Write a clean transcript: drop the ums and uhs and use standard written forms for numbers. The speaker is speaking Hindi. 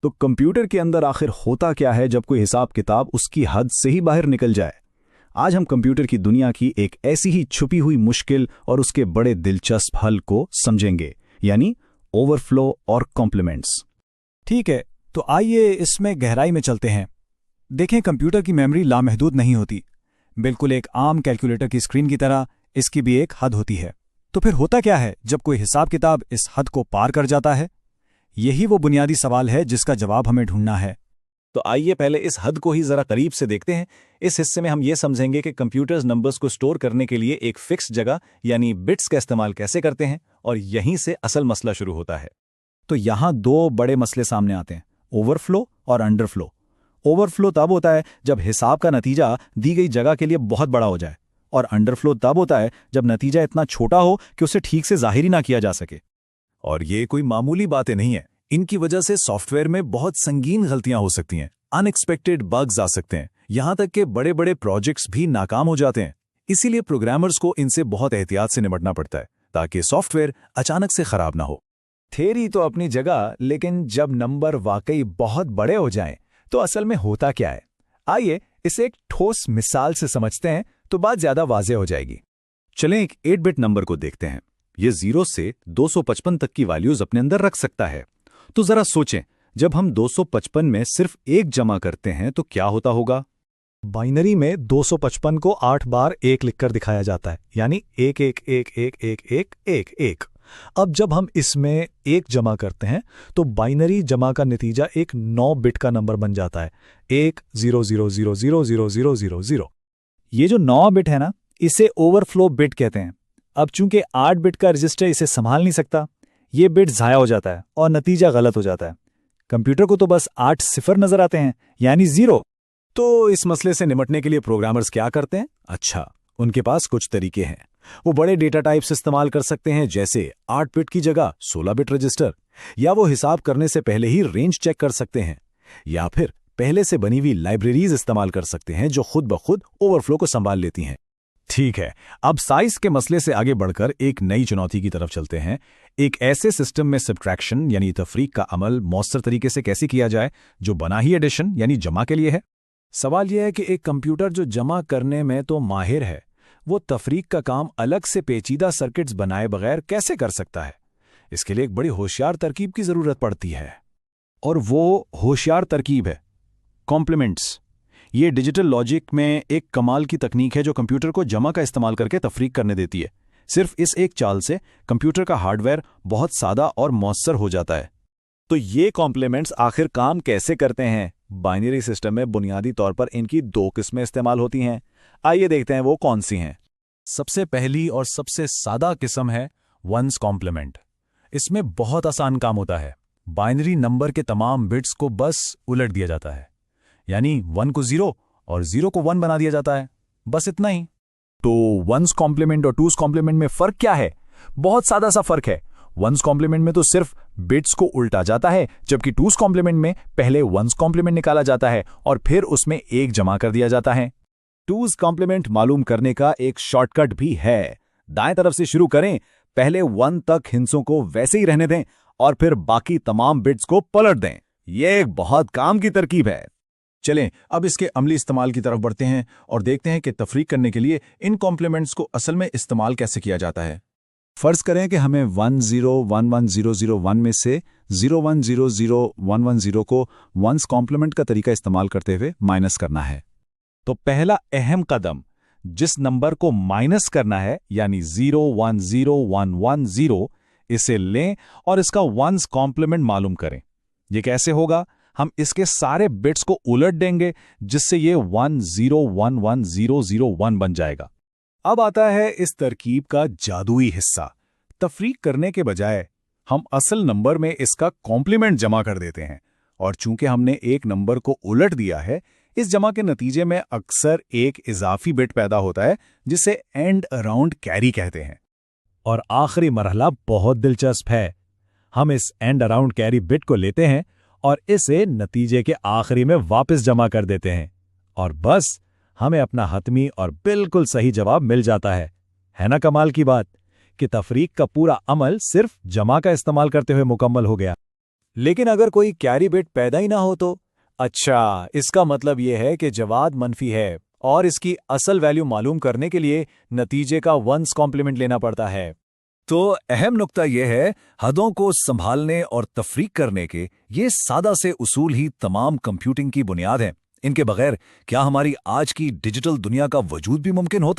तो कंप्यूटर के अंदर आखिर होता क्या है जब कोई हिसाब किताब उसकी हद से ही बाहर निकल जाए? आज हम कंप्यूटर की दुनिया की एक ऐसी ही छुपी हुई मुश्किल और उसके बड़े दिलचस्प हल को समझेंगे, यानी ओवरफ्लो और कॉम्प्लीमेंट्स। ठीक है, तो आइए इसमें गहराई में चलते हैं। देखें, कंप्यूटर की मेमोरी लामहदूद नहीं होती। बिल्कुल एक आम कैलकुलेटर की स्क्रीन की तरह इसकी भी एक हद होती है। तो फिर होता क्या है जब कोई हिसाब किताब इस हद को पार कर जाता है? यही वो बुनियादी सवाल है जिसका जवाब हमें ढूंढना है। तो आइए पहले इस हद को ही जरा करीब से देखते हैं। इस हिस्से में हम ये समझेंगे कि कंप्यूटर्स नंबर्स को स्टोर करने के लिए एक फिक्स जगह यानी बिट्स का इस्तेमाल कैसे करते हैं, और यहीं से असल मसला शुरू होता है। तो यहां दो बड़े मसले सामने आते हैं, ओवरफ्लो और अंडरफ्लो। ओवरफ्लो तब होता है जब हिसाब का नतीजा दी गई जगह के लिए बहुत बड़ा हो जाए, और अंडरफ्लो तब होता है जब नतीजा इतना छोटा हो कि उसे ठीक से जाहिर ही ना किया जा सके। और ये कोई मामूली बातें नहीं है। इनकी वजह से सॉफ्टवेयर में बहुत संगीन गलतियां हो सकती हैं, अनएक्सपेक्टेड बग्स आ सकते हैं, यहां तक कि बड़े बड़े प्रोजेक्ट्स भी नाकाम हो जाते हैं। इसीलिए प्रोग्रामर्स को इनसे बहुत एहतियात से निपटना पड़ता है ताकि सॉफ्टवेयर अचानक से खराब ना हो। थ्योरी तो अपनी जगह, लेकिन जब नंबर वाकई बहुत बड़े हो जाएं, तो असल में होता क्या है? आइए इसे एक ठोस मिसाल से समझते हैं तो बात ज्यादा वाज़ेह हो जाएगी। चलें एक 8 बिट नंबर को देखते हैं। ये 0 से 255 तक की वैल्यूज अपने अंदर रख सकता है। तो जरा सोचें, जब हम 255 में सिर्फ 1 जमा करते हैं तो क्या होता होगा? बाइनरी में 255 को 8 बार 1 लिखकर दिखाया जाता है, यानी 1 1 1 1 1 1 1 1। अब जब हम इसमें 1 जमा करते हैं तो बाइनरी जमा का नतीजा एक 9 बिट का नंबर बन जाता है, 1 0 0 0 0 0 0 0 0। ये जो 9 बिट है ना, इसे ओवरफ्लो बिट कहते हैं। अब चूंकि 8 बिट का रजिस्टर इसे संभाल नहीं सकता, ये बिट ज़ाया हो जाता है और नतीजा गलत हो जाता है। कंप्यूटर को तो बस 8 सिफर नजर आते हैं, यानी 0। तो इस मसले से निपटने के लिए प्रोग्रामर्स क्या करते हैं? अच्छा, उनके पास कुछ तरीके हैं। वो बड़े डेटा टाइप्स इस्तेमाल कर सकते हैं, जैसे 8 बिट की जगह 16 बिट रजिस्टर, या वो हिसाब करने से पहले ही रेंज चेक कर सकते हैं, या फिर पहले से बनी हुई लाइब्रेरीज इस्तेमाल कर सकते हैं जो खुद ब खुद ओवरफ्लो को संभाल लेती हैं। ठीक है, अब साइज के मसले से आगे बढ़कर एक नई चुनौती की तरफ चलते हैं। एक ऐसे सिस्टम में सब्ट्रैक्शन यानी तफरीक का अमल मौसर तरीके से कैसे किया जाए जो बना ही एडिशन यानी जमा के लिए है। सवाल यह है कि एक कंप्यूटर जो जमा करने में तो माहिर है, वो तफरीक का काम अलग से पेचीदा सर्किट्स बनाए बगैर कैसे कर सकता है? इसके लिए एक बड़ी होशियार तरकीब की जरूरत पड़ती है, और वो होशियार तरकीब है कॉम्प्लीमेंट्स। ये डिजिटल लॉजिक में एक कमाल की तकनीक है जो कंप्यूटर को जमा का इस्तेमाल करके तफरीक करने देती है। सिर्फ इस एक चाल से कंप्यूटर का हार्डवेयर बहुत सादा और मौसर हो जाता है। तो ये कॉम्प्लीमेंट्स आखिर काम कैसे करते हैं? बाइनरी सिस्टम में बुनियादी तौर पर इनकी 2 किस्में इस्तेमाल होती हैं। आइए देखते हैं वो कौन सी हैं। सबसे पहली और सबसे सादा किस्म है वंस कॉम्प्लीमेंट। इसमें बहुत आसान काम होता है। बाइनरी नंबर के तमाम बिट्स को बस उलट दिया जाता है, यानी 1 को 0 और 0 को 1 बना दिया जाता है, बस इतना ही। तो वंस कॉम्प्लीमेंट और टूस कॉम्प्लीमेंट में फर्क क्या है? बहुत सादा सा फर्क है। वंस कॉम्प्लीमेंट में तो सिर्फ बिट्स को उल्टा जाता है, जबकि टूस कॉम्प्लीमेंट में पहले वंस कॉम्प्लीमेंट निकाला जाता है और फिर उसमें 1 जमा कर दिया जाता है। टूस कॉम्प्लीमेंट मालूम करने का एक शॉर्टकट भी है। दाएं तरफ से शुरू करें, पहले 1 तक हिंसों को वैसे ही रहने दें और फिर बाकी तमाम बिट्स को पलट दें। यह एक बहुत काम की तरकीब है। चलें अब इसके अमली इस्तेमाल की तरफ बढ़ते हैं और देखते हैं कि तफरीक करने के लिए इन कॉम्प्लीमेंट्स को असल में इस्तेमाल कैसे किया जाता है। फर्ज करें कि हमें 10110001 में से 01001110 को वंस कॉम्प्लीमेंट का तरीका इस्तेमाल करते हुए माइनस करना है। तो पहला अहम कदम, जिस नंबर को माइनस करना है यानी 010110, इसे लें और इसका वंस कॉम्प्लीमेंट मालूम करें। ये कैसे होगा? हम इसके सारे बिट्स को उलट देंगे जिससे ये 10110001 बन जाएगा। अब आता है इस तरकीब का जादुई हिस्सा। तफरीक करने के बजाय हम असल नंबर में इसका कॉम्प्लीमेंट जमा कर देते हैं, और चूंकि हमने एक नंबर को उलट दिया है, इस जमा के नतीजे में अक्सर एक इजाफी बिट पैदा होता है जिसे एंड अराउंड कैरी कहते हैं। और आखिरी मरहला बहुत दिलचस्प है। हम इस एंड अराउंड कैरी बिट को लेते हैं और इसे नतीजे के आखिरी में वापस जमा कर देते हैं, और बस हमें अपना हतमी और बिल्कुल सही जवाब मिल जाता है ना कमाल की बात कि तफरीक का पूरा अमल सिर्फ जमा का इस्तेमाल करते हुए मुकम्मल हो गया। लेकिन अगर कोई कैरी बिट पैदा ही ना हो तो? अच्छा, इसका मतलब यह है कि जवाब मनफी है और इसकी असल वैल्यू मालूम करने के लिए नतीजे का वंस कॉम्प्लीमेंट लेना पड़ता है। तो अहम नुक्ता यह है, हदों को संभालने और तफरीक करने के ये सादा से उसूल ही तमाम कंप्यूटिंग की बुनियाद हैं। इनके बगैर क्या हमारी आज की डिजिटल दुनिया का वजूद भी मुमकिन होता?